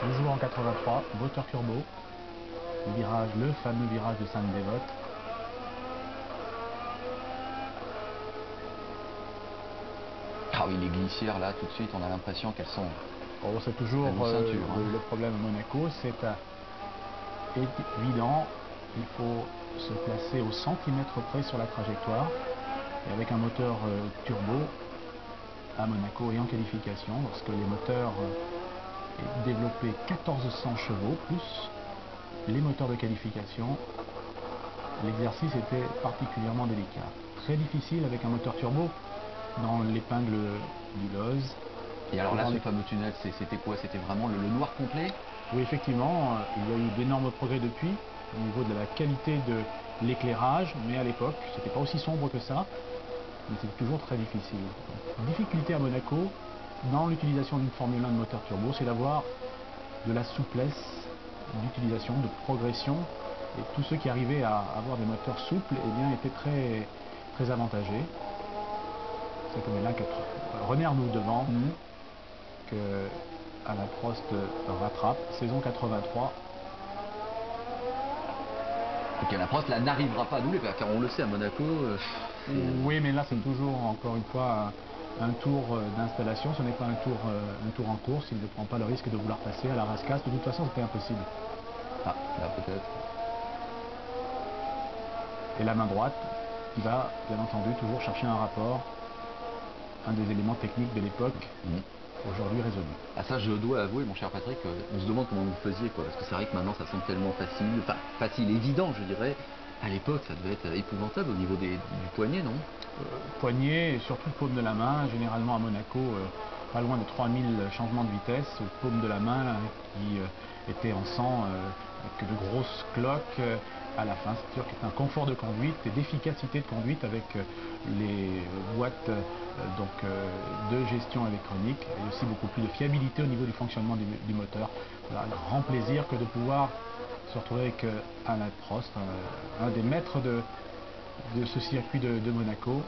Toujours en 83, moteur turbo, virage, le fameux virage de Sainte-Dévote. Ah oui, les glissières là, tout de suite, on a l'impression qu'elles sont... Oh, c'est toujours ceinture, hein. le problème à Monaco, c'est évident, il faut se placer au centimètre près sur la trajectoire. Et avec un moteur turbo à Monaco et en qualification, lorsque les moteurs développaient 1400 chevaux plus les moteurs de qualification, l'exercice était particulièrement délicat. Très difficile avec un moteur turbo dans l'épingle du Loz. Et alors là, ce fameux tunnel, c'était quoi? C'était vraiment le noir complet? Oui, effectivement, il y a eu d'énormes progrès depuis au niveau de la qualité de l'éclairage, mais à l'époque, c'était pas aussi sombre que ça, mais c'est toujours très difficile. Difficulté à Monaco, dans l'utilisation d'une Formule 1 de moteur turbo, c'est d'avoir de la souplesse d'utilisation, de progression, et tous ceux qui arrivaient à avoir des moteurs souples, eh bien, étaient très avantagés. C'est comme là que René Arnoux devant, que Alain Prost rattrape, saison 83. Donc Alain Prost là n'arrivera pas à doubler, car on le sait à Monaco. Oui, mais là c'est toujours, encore une fois, un tour d'installation, ce n'est pas un tour en course, il ne prend pas le risque de vouloir passer à la rascasse, de toute façon c'était impossible. Ah, là peut-être. Et la main droite, qui va bien entendu toujours chercher un rapport, un des éléments techniques de l'époque, aujourd'hui résolu. Ah ça, je dois avouer, mon cher Patrick, on se demande comment vous faisiez, quoi, parce que c'est vrai que maintenant ça semble tellement facile, enfin facile, évident, je dirais. À l'époque, ça devait être épouvantable au niveau du poignet, non? Poignet et surtout paume de la main, généralement à Monaco, pas loin de 3000 changements de vitesse, paume de la main qui était en sang, avec de grosses cloques à la fin. C'est sûr que c'est un confort de conduite et d'efficacité de conduite avec les boîtes de gestion électronique et aussi beaucoup plus de fiabilité au niveau du fonctionnement du moteur. Voilà, un grand plaisir que de pouvoir se retrouver avec Alain Prost, un des maîtres de ce circuit de Monaco.